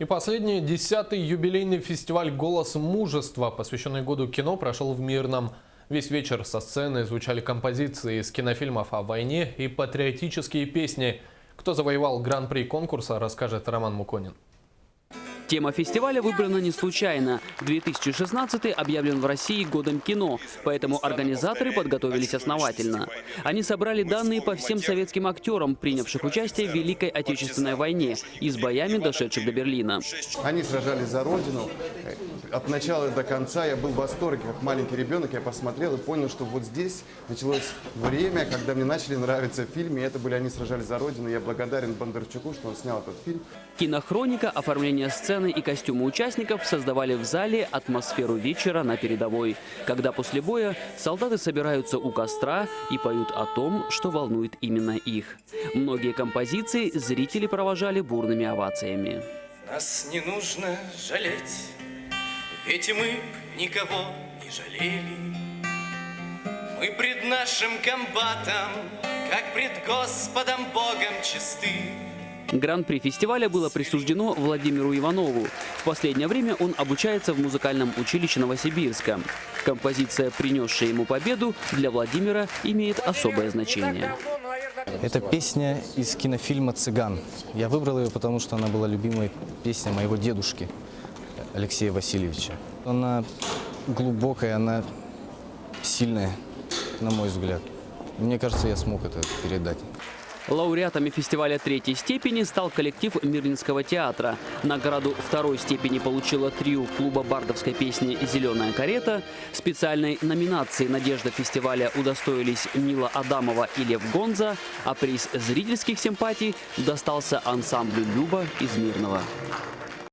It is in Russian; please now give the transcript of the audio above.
И последний, 10-й юбилейный фестиваль «Голос мужества», посвященный году кино, прошел в Мирном. Весь вечер со сцены звучали композиции из кинофильмов о войне и патриотические песни. Кто завоевал гран-при конкурса, расскажет Роман Муконин. Тема фестиваля выбрана не случайно. 2016 объявлен в России годом кино, поэтому организаторы подготовились основательно. Они собрали данные по всем советским актерам, принявших участие в Великой Отечественной войне и с боями, дошедших до Берлина. Они сражались за Родину. От начала до конца я был в восторге, как маленький ребенок. Я посмотрел и понял, что вот здесь началось время, когда мне начали нравиться фильмы. И это были «Они сражались за Родину». Я благодарен Бондарчуку, что он снял этот фильм. Кинохроника, оформление сцены и костюмы участников создавали в зале атмосферу вечера на передовой, когда после боя солдаты собираются у костра и поют о том, что волнует именно их. Многие композиции зрители провожали бурными овациями. Нас не нужно жалеть, ведь мы никого не жалели. Мы пред нашим комбатом, как пред Господом Богом чисты. Гран-при фестиваля было присуждено Владимиру Иванову. В последнее время он обучается в музыкальном училище Новосибирска. Композиция, принесшая ему победу, для Владимира имеет особое значение. Это песня из кинофильма «Цыган». Я выбрал ее, потому что она была любимой песней моего дедушки Алексея Васильевича. Она глубокая, она сильная, на мой взгляд. Мне кажется, я смог это передать. Лауреатами фестиваля третьей степени стал коллектив Мирлинского театра. Награду второй степени получила трио клуба бардовской песни «Зеленая карета». Специальной номинации «Надежда» фестиваля удостоились Мила Адамова и Лев Гонза, а приз зрительских симпатий достался ансамблю «Люба» из Мирного.